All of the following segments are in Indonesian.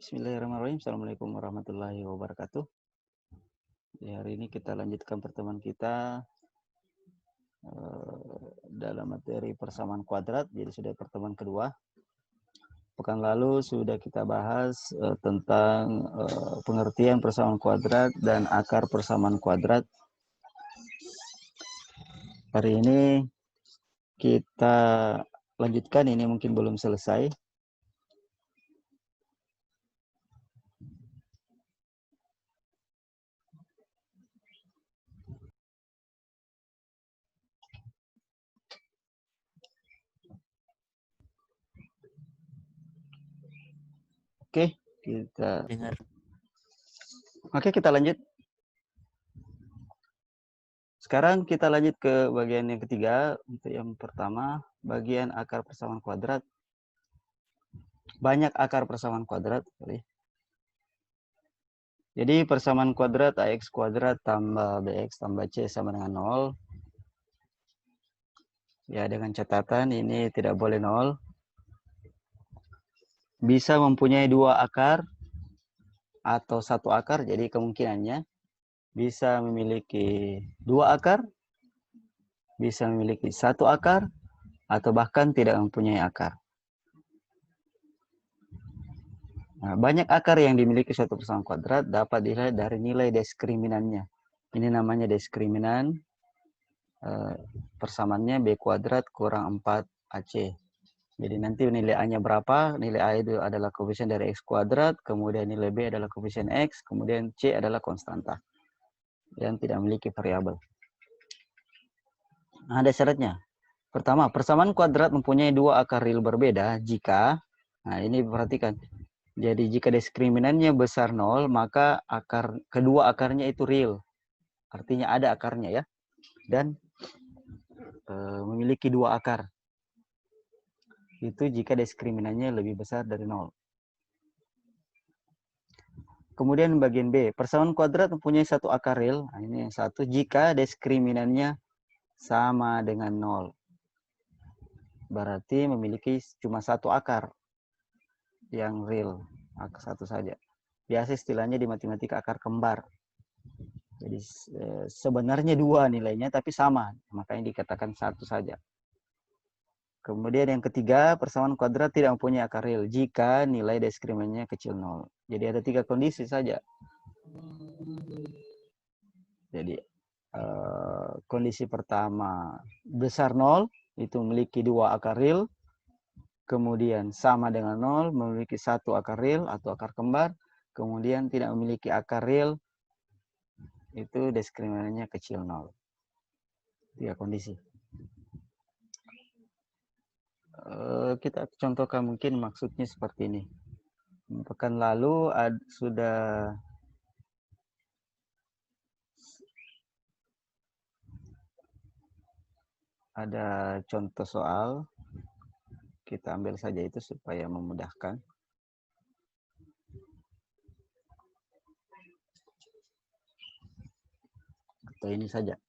Bismillahirrahmanirrahim. Assalamualaikum warahmatullahi wabarakatuh. Hari ini kita lanjutkan pertemuan kita dalam materi persamaan kuadrat. Jadi sudah pertemuan kedua. Pekan lalu sudah kita bahas tentang pengertian persamaan kuadrat dan akar persamaan kuadrat. Hari ini kita lanjutkan, ini mungkin belum selesai. Oke, kita lanjut. Sekarang kita lanjut ke bagian yang ketiga. Untuk yang pertama, bagian akar persamaan kuadrat. Banyak akar persamaan kuadrat. Jadi persamaan kuadrat AX kuadrat tambah BX tambah C sama dengan 0. Ya, dengan catatan ini tidak boleh 0. Bisa mempunyai dua akar atau satu akar. Jadi kemungkinannya bisa memiliki dua akar, bisa memiliki satu akar, atau bahkan tidak mempunyai akar. Nah, banyak akar yang dimiliki suatu persamaan kuadrat dapat dilihat dari nilai diskriminannya. Ini namanya diskriminan. Persamaannya B kuadrat kurang 4AC. Jadi nanti nilai A-nya berapa? Nilai A itu adalah koefisien dari X kuadrat, kemudian nilai B adalah koefisien X, kemudian C adalah konstanta yang tidak memiliki variabel. Nah, ada syaratnya. Pertama, persamaan kuadrat mempunyai dua akar real berbeda jika, nah ini perhatikan, jadi jika diskriminannya besar 0, maka kedua akarnya itu real. Artinya ada akarnya ya. Dan memiliki dua akar. Itu jika diskriminannya lebih besar dari 0. Kemudian bagian B, persamaan kuadrat mempunyai satu akar real. Nah, ini yang satu, jika diskriminannya sama dengan 0. Berarti memiliki cuma satu akar yang real, akar satu saja. Biasa istilahnya di matematika akar kembar. Jadi sebenarnya dua nilainya tapi sama, makanya dikatakan satu saja. Kemudian yang ketiga, persamaan kuadrat tidak mempunyai akar real jika nilai diskriminannya kecil 0. Jadi ada tiga kondisi saja. Jadi kondisi pertama besar 0, itu memiliki dua akar real. Kemudian sama dengan 0, memiliki satu akar real atau akar kembar. Kemudian tidak memiliki akar real, itu diskriminannya kecil 0. Tiga kondisi. Kita contohkan mungkin maksudnya seperti ini. Pekan lalu sudah ada contoh soal. Kita ambil saja itu supaya memudahkan. Atau ini saja.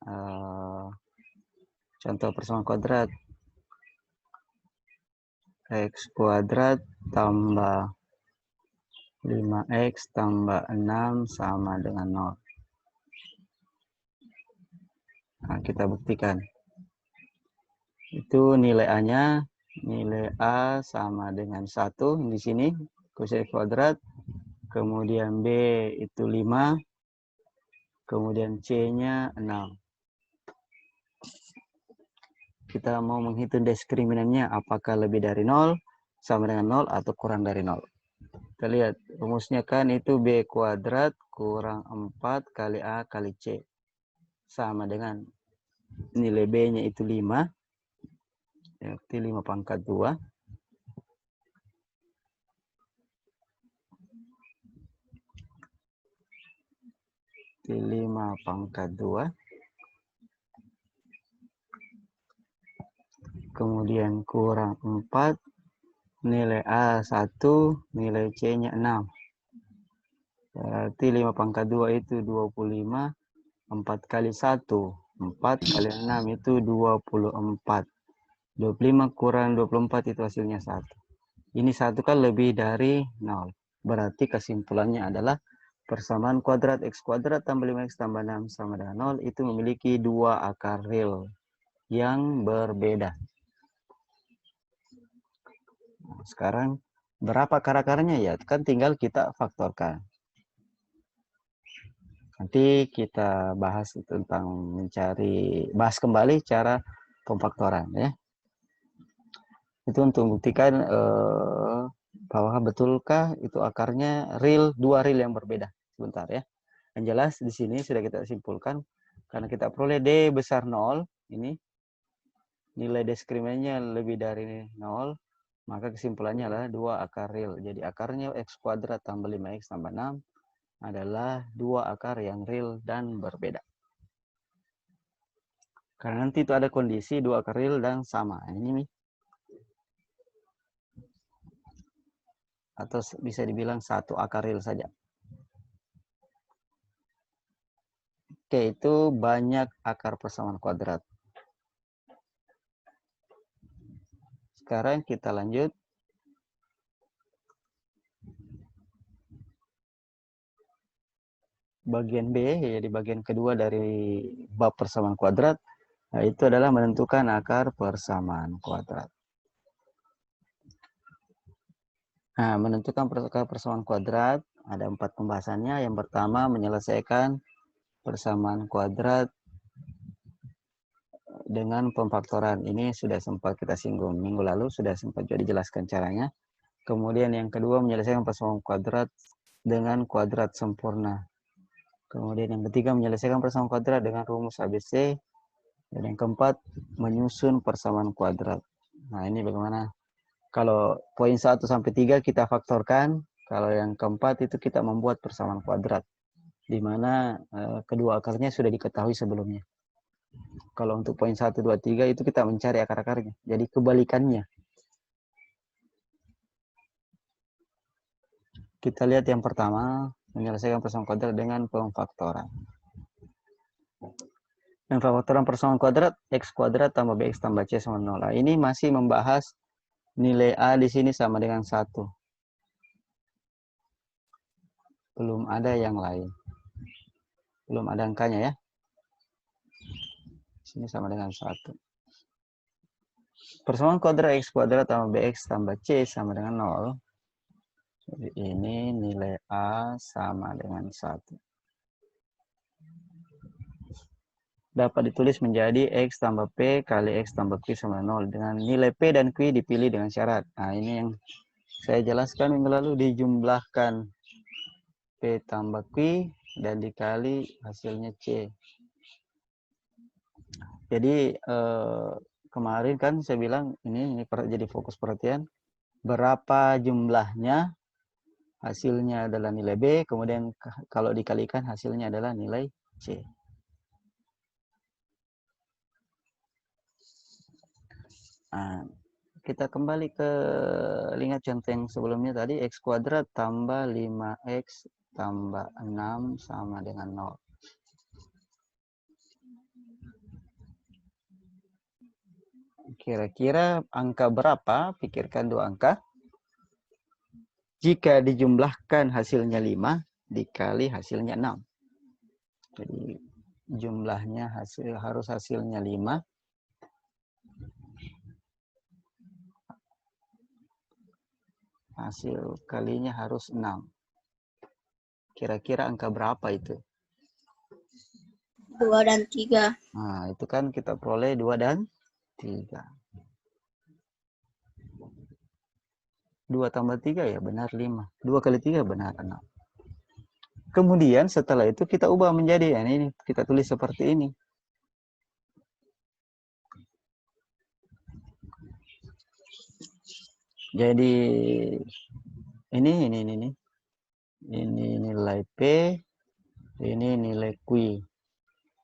Contoh persamaan kuadrat. X kuadrat tambah 5X tambah 6 sama dengan 0. Nah, kita buktikan. Itu nilai A-nya, nilai A sama dengan 1 di sini, koefisien kuadrat. Kemudian B itu 5. Kemudian C-nya 6. Kita mau menghitung diskriminannya, apakah lebih dari 0, sama dengan 0, atau kurang dari 0. Kita lihat, rumusnya kan itu B kuadrat kurang 4 kali A kali C. Sama dengan nilai B-nya itu 5. Berarti 5 pangkat 2. Di 5 pangkat 2. Kemudian kurang 4. Nilai A 1, nilai C-nya 6. Berarti 5 pangkat 2 itu 25. 4 kali 1, 4 kali 6 itu 24. 25 kurang 24 itu hasilnya 1. Ini 1 kan lebih dari 0. Berarti kesimpulannya adalah persamaan kuadrat X kuadrat tambah 5X tambah 6 sama dengan 0 itu memiliki dua akar real yang berbeda. Nah, sekarang berapa akar-akarnya ya? Kan tinggal kita faktorkan. Nanti kita bahas tentang bahas kembali cara pemfaktoran ya. Itu untuk membuktikan bahwa betulkah itu akarnya dua real yang berbeda. Sebentar ya. Yang jelas di sini sudah kita simpulkan karena kita peroleh D besar 0, ini nilai diskriminannya lebih dari 0, maka kesimpulannya adalah dua akar real. Jadi akarnya X kuadrat tambah 5X tambah 6 adalah dua akar yang real dan berbeda. Karena nanti itu ada kondisi dua akar real dan sama. Ini nih. Atau bisa dibilang satu akar real saja. Oke, itu banyak akar persamaan kuadrat. Sekarang kita lanjut. Bagian B, jadi bagian kedua dari bab persamaan kuadrat, nah itu adalah menentukan akar persamaan kuadrat. Nah, menentukan akar persamaan kuadrat, ada 4 pembahasannya. Yang pertama, menyelesaikan persamaan kuadrat dengan pemfaktoran. Ini sudah sempat kita singgung minggu lalu, sudah sempat juga dijelaskan caranya. Kemudian yang kedua, menyelesaikan persamaan kuadrat dengan kuadrat sempurna. Kemudian yang ketiga, menyelesaikan persamaan kuadrat dengan rumus ABC. Dan yang keempat, menyusun persamaan kuadrat. Nah, ini bagaimana? Kalau poin 1 sampai 3 kita faktorkan, kalau yang keempat itu kita membuat persamaan kuadrat, di mana kedua akarnya sudah diketahui sebelumnya. Kalau untuk poin 1, 2, 3 itu kita mencari akar-akarnya. Jadi kebalikannya. Kita lihat yang pertama, menyelesaikan persamaan kuadrat dengan pemfaktoran. Pemfaktoran persamaan kuadrat, X kuadrat tambah BX tambah C sama 0. Nah, ini masih membahas nilai A di sini sama dengan 1. Belum ada yang lain. Belum ada angkanya ya. Sini sama dengan 1. Persamaan kuadrat X kuadrat tambah BX tambah C sama dengan 0. Jadi ini nilai A sama dengan 1. Dapat ditulis menjadi X tambah P kali X tambah Q sama 0. Dengan nilai P dan Q dipilih dengan syarat. Nah, ini yang saya jelaskan minggu lalu, dijumlahkan P tambah Q dan dikali hasilnya C. Jadi kemarin kan saya bilang ini jadi fokus perhatian. Berapa jumlahnya, hasilnya adalah nilai B, kemudian kalau dikalikan hasilnya adalah nilai C. Nah, kita kembali ke ingat contoh yang sebelumnya tadi, X kuadrat tambah 5X tambah 6 sama dengan 0. Kira-kira angka berapa? Pikirkan dua angka. Jika dijumlahkan hasilnya 5 dikali hasilnya 6. Jadi jumlahnya harus hasilnya 5. Hasil kalinya harus 6. Kira-kira angka berapa itu? 2 dan 3. Nah, itu kan kita peroleh 2 dan 3. 2 tambah 3 ya benar 5. 2 kali 3 benar 6. Kemudian setelah itu kita ubah menjadi, ini kita tulis seperti ini. Jadi ini nilai P, ini nilai Q.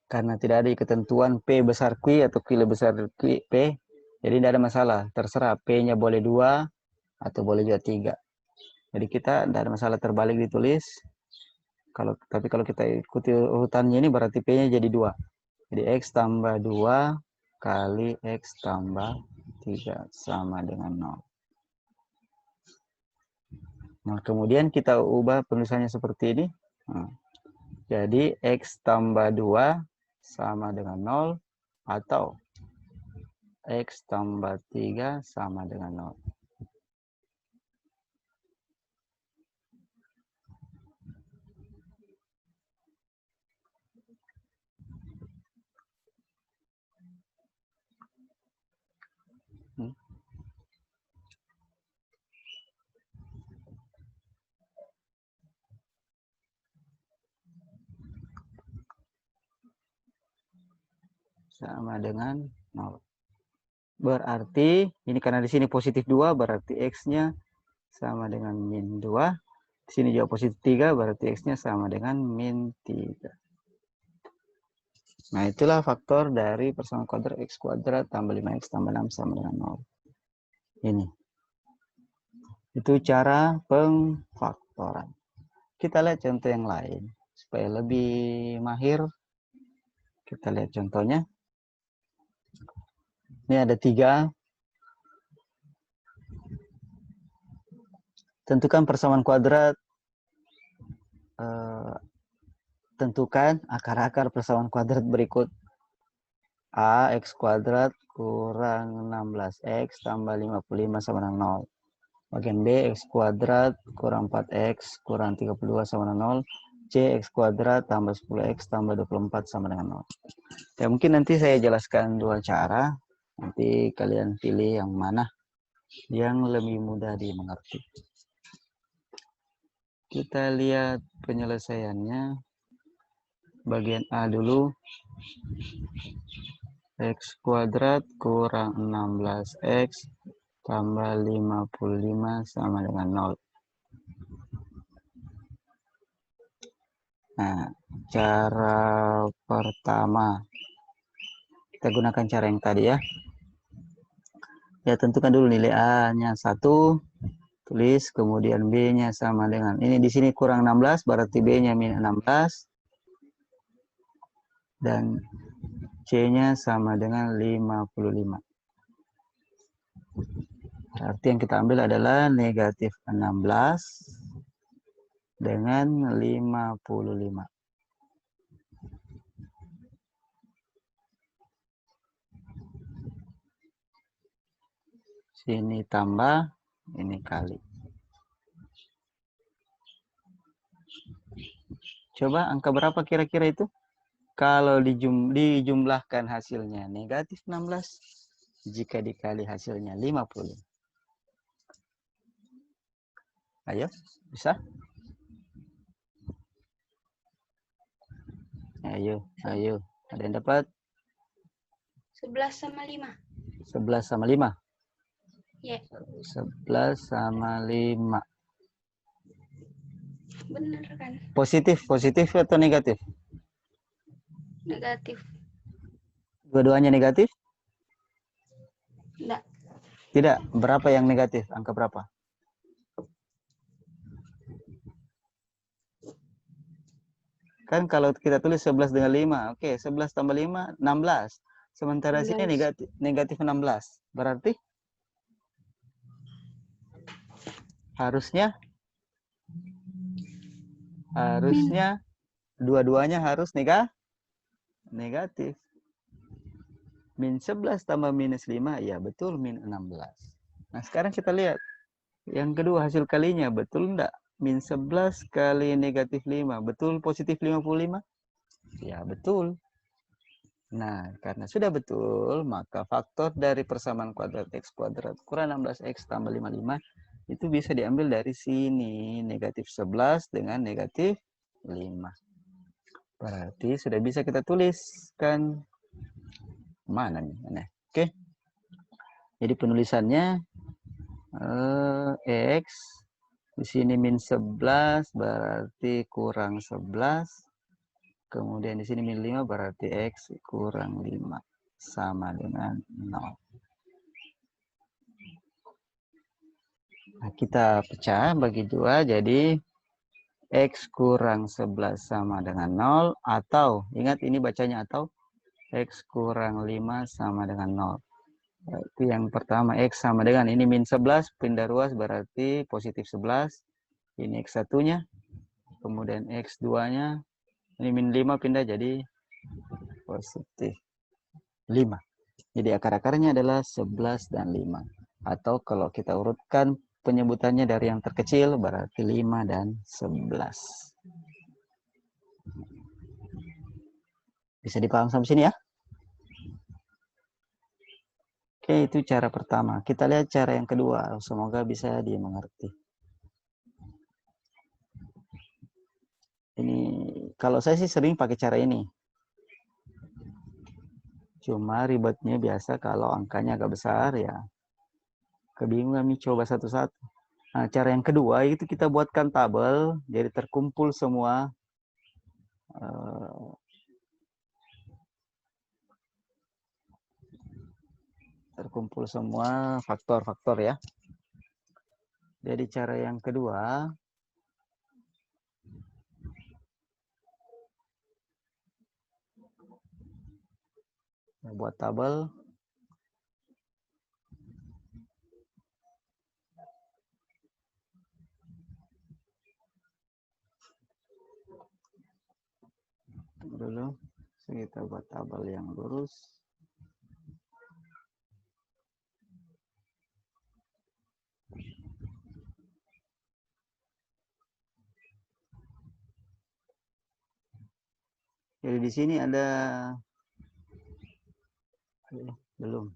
Karena tidak ada ketentuan P besar Q atau Q lebih besar P, jadi tidak ada masalah. Terserah P-nya boleh 2 atau boleh juga 3. Jadi kita tidak ada masalah terbalik ditulis. Tapi kalau kita ikuti urutannya ini berarti P-nya jadi 2. Jadi X tambah 2 kali X tambah 3 sama dengan 0. Nah, kemudian kita ubah penulisannya seperti ini. Nah, jadi X tambah 2 sama dengan 0 atau X tambah 3 sama dengan 0. Sama dengan 0. Berarti, ini karena di sini positif 2, berarti X-nya sama dengan min 2. Di sini juga positif 3, berarti X-nya sama dengan min 3. Nah, itulah faktor dari persamaan kuadrat X kuadrat tambah 5X tambah 6 sama dengan 0. Ini. Itu cara pengfaktoran. Kita lihat contoh yang lain. Supaya lebih mahir, kita lihat contohnya. Ini ada 3. Tentukan persamaan kuadrat. Tentukan akar-akar persamaan kuadrat berikut. A, X kuadrat kurang 16X tambah 55 sama dengan 0. Bagian B, X kuadrat kurang 4X kurang 32 sama dengan 0. C, X kuadrat tambah 10X tambah 24 sama dengan 0. Ya, mungkin nanti saya jelaskan 2 cara. Nanti kalian pilih yang mana yang lebih mudah dimengerti. Kita lihat penyelesaiannya. Bagian A dulu. X kuadrat kurang 16X tambah 55 sama dengan 0. Nah, cara pertama. Kita gunakan cara yang tadi ya. Ya, tentukan dulu nilai A-nya 1. Tulis, kemudian B-nya sama dengan. Ini di sini kurang 16, berarti B-nya min 16. Dan C-nya sama dengan 55. Berarti yang kita ambil adalah negatif 16 dengan 55. Sini tambah, ini kali. Coba angka berapa kira-kira itu? Kalau dijumlahkan hasilnya negatif 16, jika dikali hasilnya 50. Ayo, bisa? Ayo. Ada yang dapat? 11 sama 5. 11 sama 5? Ya. 11 sama 5. Bener kan? Positif atau negatif? Negatif. Dua-duanya negatif? Enggak. Tidak. Berapa yang negatif? Angka berapa? Kan kalau kita tulis 11 dengan 5. Oke, 11 tambah 5, 16. Sementara sini negatif 16. Berarti harusnya dua-duanya harus negatif. Min 11 tambah minus 5, ya betul min 16. Nah, sekarang kita lihat. Yang kedua, hasil kalinya betul enggak? Min 11 kali negatif 5, betul positif 55? Ya, betul. Nah, karena sudah betul, maka faktor dari persamaan kuadrat X kuadrat kurang 16X tambah 55 itu bisa diambil dari sini. Negatif 11 dengan negatif 5. Berarti sudah bisa kita tuliskan. Mana nih? Oke. Jadi penulisannya X di sini min 11 berarti kurang 11. Kemudian di sini min 5 berarti X kurang 5 sama dengan 0. Nah, kita pecah bagi 2 jadi X kurang 11 sama dengan 0 atau ingat ini bacanya atau X kurang 5 sama dengan 0. Berarti yang pertama X sama dengan ini min 11 pindah ruas berarti positif 11 Ini X1-nya. Kemudian X2-nya. Ini min 5 pindah jadi positif 5. Jadi akar-akarnya adalah 11 dan 5. Atau kalau kita urutkan penyebutannya dari yang terkecil berarti 5 dan 11. Bisa dipaham sampai sini ya? Oke, itu cara pertama. Kita lihat cara yang kedua. Semoga bisa dimengerti. Ini kalau saya sih sering pakai cara ini. Cuma ribetnya biasa kalau angkanya agak besar ya. Kebingungan nih coba satu-satu. Nah, cara yang kedua itu kita buatkan tabel, jadi terkumpul semua faktor-faktor ya. Jadi cara yang kedua, buat tabel. Dulu kita buat tabel yang lurus. Jadi di sini ada belum.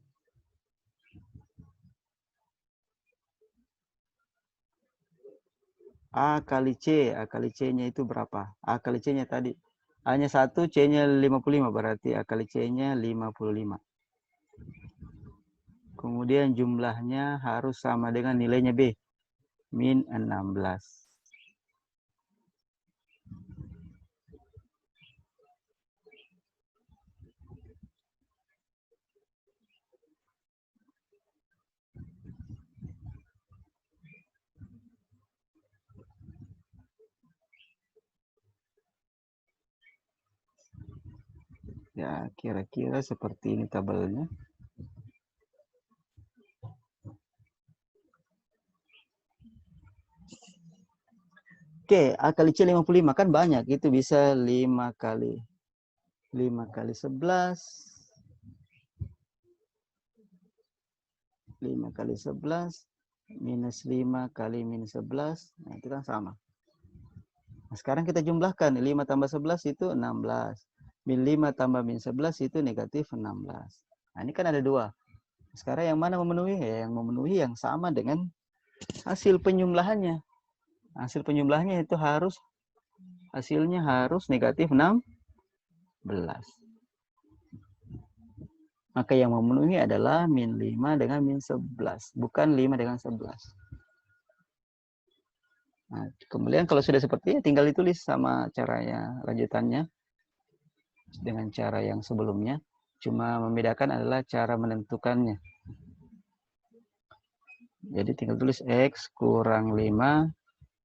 A kali C, A kali C-nya itu berapa? A kali C-nya tadi hanya 1, C-nya 55, berarti A kali C-nya 55. Kemudian jumlahnya harus sama dengan nilainya B, min 16. Ya, kira-kira seperti ini tabelnya. Oke, A kali C 55 kan banyak. Itu bisa 5 kali 11. 5 kali 11 minus 5 kali minus 11. Nah, itu kan sama. Nah, sekarang kita jumlahkan. 5 tambah 11 itu 16. Min 5 tambah min 11 itu negatif 16. Nah, ini kan ada 2. Sekarang yang mana memenuhi? Ya, yang memenuhi yang sama dengan hasil penjumlahannya. Hasil penjumlahannya itu hasilnya harus negatif 16. Maka yang memenuhi adalah min 5 dengan min 11. Bukan 5 dengan 11. Nah, kemudian kalau sudah seperti ini tinggal ditulis sama caranya lanjutannya. Dengan cara yang sebelumnya. Cuma membedakan adalah cara menentukannya. Jadi tinggal tulis X kurang 5.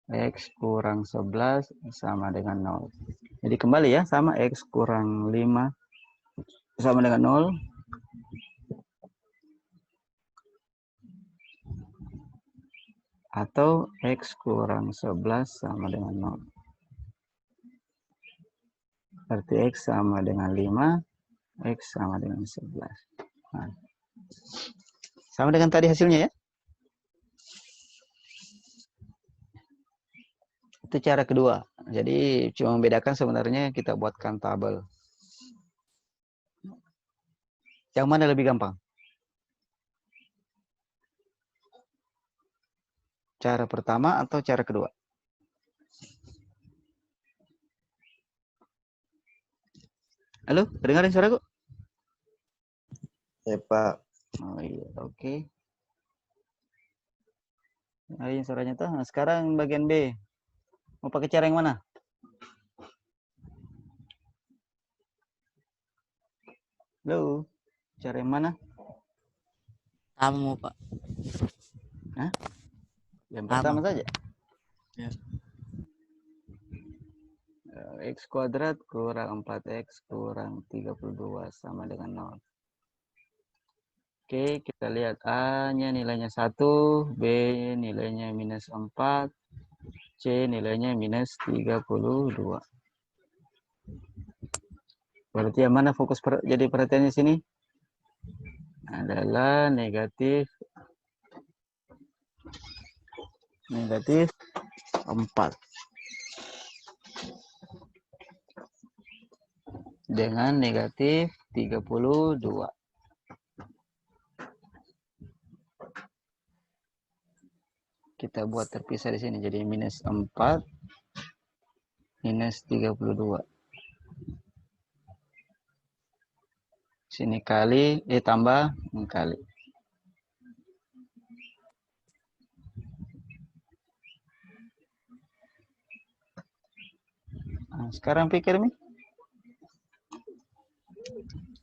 X kurang 11 sama dengan 0. Jadi kembali ya, sama X kurang 5 sama dengan 0. Atau X kurang 11 sama dengan 0. Berarti X sama dengan 5, X sama dengan 11. Nah, sama dengan tadi hasilnya ya. Itu cara kedua. Jadi cuma membedakan sebenarnya kita buatkan tabel. Yang mana lebih gampang? Cara pertama atau cara kedua? Halo, dengarin suaraku? Ya, Pak. Oh iya, oke. Dengarin suaranya tuh. Nah, sekarang bagian B. Mau pakai cara yang mana? Halo, cara yang mana? Tamu, Pak. Hah? Yang pertama saja. Ya. X kuadrat kurang 4X kurang 32 sama dengan 0. Oke, kita lihat A-nya nilainya 1, B nilainya minus 4, C nilainya minus 32. Berarti yang mana fokus jadi perhatiannya sini? Adalah negatif 4 dengan negatif 32. Kita buat terpisah di sini jadi minus 4 minus 32. Sini kali tambah kali. Nah, sekarang pikir Mi,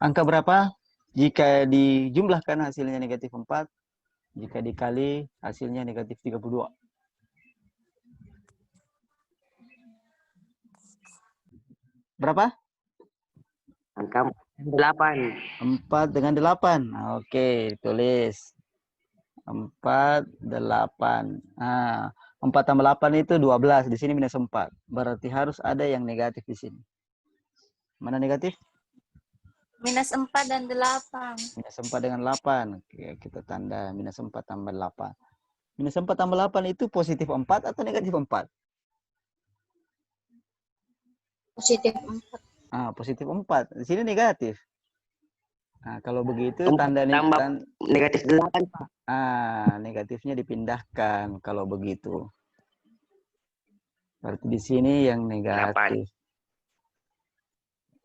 angka berapa jika dijumlahkan hasilnya negatif 4, jika dikali hasilnya negatif 32? Berapa? Angka 8. 4 dengan 8. Nah, oke, tulis. 4, 8. Nah, 4 tambah 8 itu 12. Di sini minus 4. Berarti harus ada yang negatif di sini. Mana negatif? Minus 4 dan 8. Minus 4 dengan 8. Oke, kita tanda minus 4 tambah 8. Minus 4 tambah 8 itu positif 4 atau negatif 4? Positif 4. Positif 4. Di sini negatif. Nah, kalau begitu 4 tanda tambah negatif 8, Pak. negatifnya dipindahkan kalau begitu. Berarti di sini yang negatif.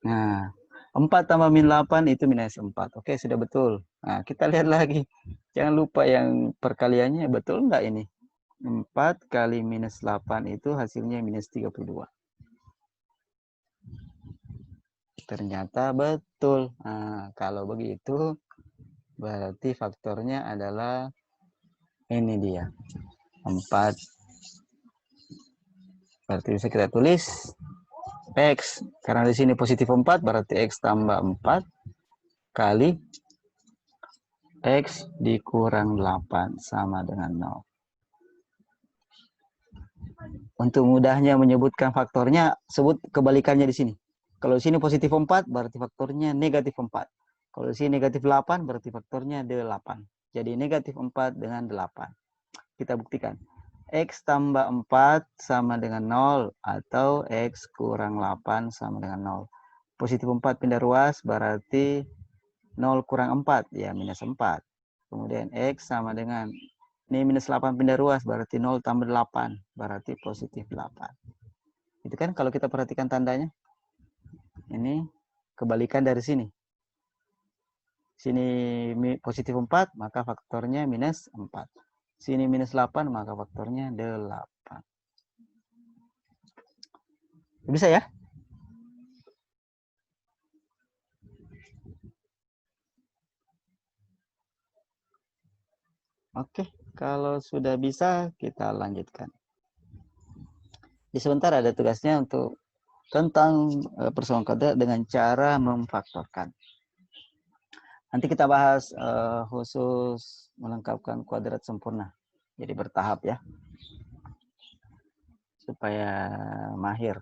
Nah, 4 tambah min 8 itu minus 4. Oke, sudah betul. Nah, kita lihat lagi. Jangan lupa yang perkaliannya betul enggak ini? 4 kali minus 8 itu hasilnya minus 32. Ternyata betul. Nah, kalau begitu berarti faktornya adalah ini dia. 4. Berarti bisa kita tulis X. Karena di sini positif 4 berarti X tambah 4 kali X dikurang 8 sama dengan 0. Untuk mudahnya menyebutkan faktornya, sebut kebalikannya di sini. Kalau di sini positif 4, berarti faktornya negatif 4. Kalau di sini negatif 8, berarti faktornya 8. Jadi negatif 4 dengan 8. Kita buktikan. X tambah 4 sama dengan 0, atau X kurang 8 sama dengan 0. Positif 4 pindah ruas, berarti 0 kurang 4, ya minus 4. Kemudian X sama dengan, ini minus 8 pindah ruas, berarti 0 tambah 8, berarti positif 8. Itu kan kalau kita perhatikan tandanya. Ini kebalikan dari sini. Sini positif 4, maka faktornya minus 4. Sini minus 8, maka faktornya 8. Bisa ya? Oke, kalau sudah bisa, kita lanjutkan. Di sebentar ada tugasnya untuk tentang persamaan kuadrat dengan cara memfaktorkan. Nanti kita bahas khusus melengkapkan kuadrat sempurna. Jadi bertahap ya. Supaya mahir.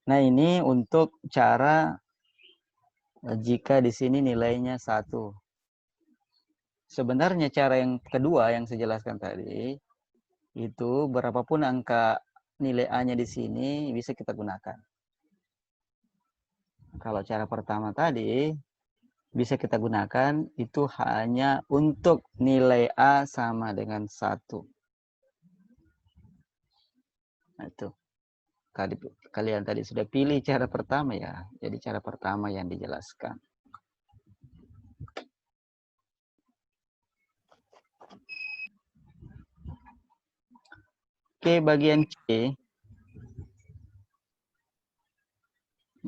Nah, ini untuk cara jika di sini nilainya 1. Sebenarnya cara yang kedua yang saya jelaskan tadi, itu berapapun angka nilai A-nya di sini bisa kita gunakan. Kalau cara pertama tadi, bisa kita gunakan itu hanya untuk nilai A sama dengan 1. Nah, itu. Kalian tadi sudah pilih cara pertama ya. Jadi cara pertama yang dijelaskan. Oke, bagian C.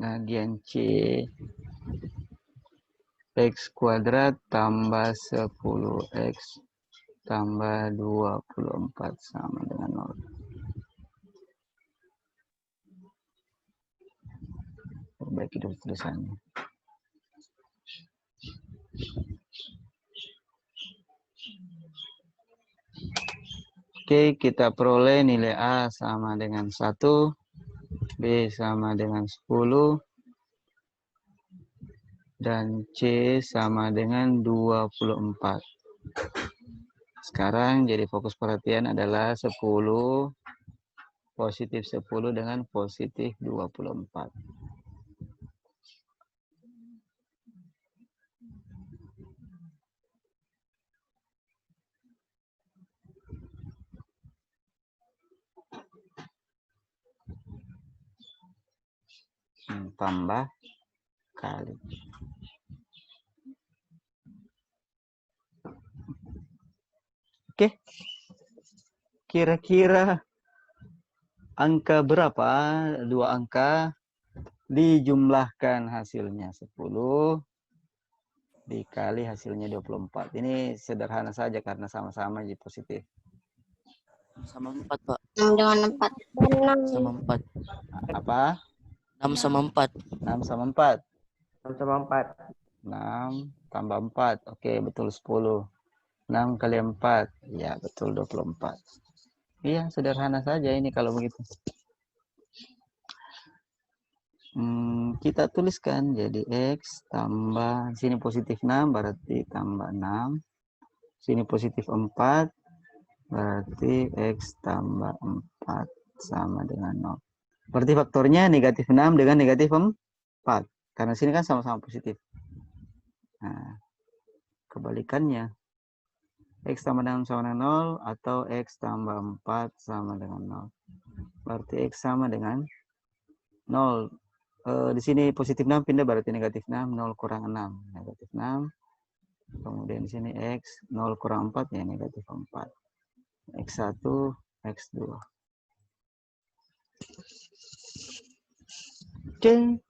Bagian C. X kuadrat tambah 10X tambah 24 sama dengan 0. Perbaiki dulu tulisannya. Oke, kita peroleh nilai A sama dengan 1, B sama dengan 10, dan C sama dengan 24. Sekarang jadi fokus perhatian adalah 10, positif 10 dengan positif 24. Tambah kali. Oke. Kira-kira angka berapa? Dua angka dijumlahkan hasilnya 10 dikali hasilnya 24. Ini sederhana saja karena sama-sama jadi positif. Sama 4, Pak. 6 dengan 4. Sama 4. Apa? 6 sama 4. 6 sama 4. 6 sama 4. 6 tambah 4. Oke, betul 10. 6 kali 4. Ya, betul 24. Iya, sederhana saja ini kalau begitu. Kita tuliskan jadi X tambah, sini positif 6 berarti tambah 6. Sini positif 4 berarti X tambah 4 sama dengan 0. Berarti faktornya negatif 6 dengan negatif 4. Karena sini kan sama-sama positif. Nah, kebalikannya. X tambah 6 sama dengan 0 atau X tambah 4 sama dengan 0. Berarti X sama dengan 0. Di sini positif 6 pindah berarti negatif 6. 0 kurang 6. Negatif 6. Kemudian di sini X 0 kurang 4 ya negatif 4. X1, X2. Oke.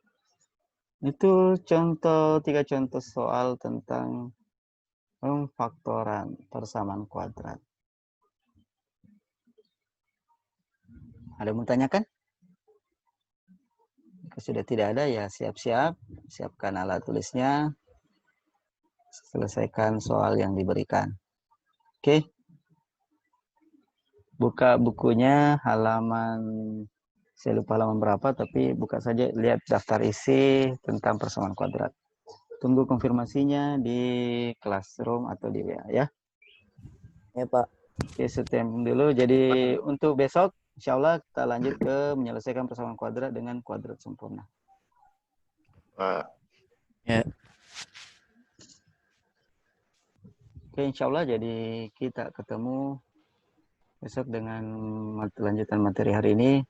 Itu contoh 3 contoh soal tentang pemfaktoran persamaan kuadrat. Ada yang mau tanyakan? Jika sudah tidak ada ya siap-siap, siapkan alat tulisnya, selesaikan soal yang diberikan. Oke. Buka bukunya halaman, saya lupa halaman berapa, tapi buka saja, lihat daftar isi tentang persamaan kuadrat. Tunggu konfirmasinya di Classroom atau di WA ya. Ya, Pak. Oke, setem dulu. Jadi untuk besok, insya Allah kita lanjut ke menyelesaikan persamaan kuadrat dengan kuadrat sempurna. Ya. Oke, insya Allah jadi kita ketemu besok dengan lanjutan materi hari ini.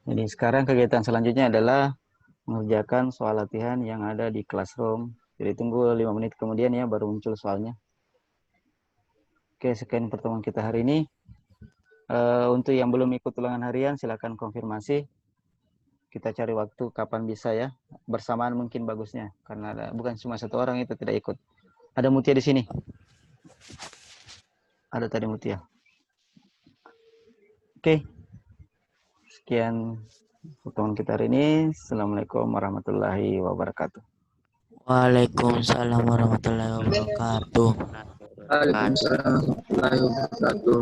Jadi sekarang kegiatan selanjutnya adalah mengerjakan soal latihan yang ada di Classroom. Jadi tunggu 5 menit kemudian ya baru muncul soalnya. Oke, sekian pertemuan kita hari ini. Untuk yang belum ikut ulangan harian silakan konfirmasi. Kita cari waktu kapan bisa ya. Bersamaan mungkin bagusnya karena bukan cuma satu orang itu tidak ikut. Ada Mutia di sini. Ada tadi Mutia. Oke. Sekian pertemuan kita hari ini. Assalamualaikum warahmatullahi wabarakatuh. Waalaikumsalam warahmatullahi wabarakatuh. Waalaikumsalam warahmatullahi wabarakatuh.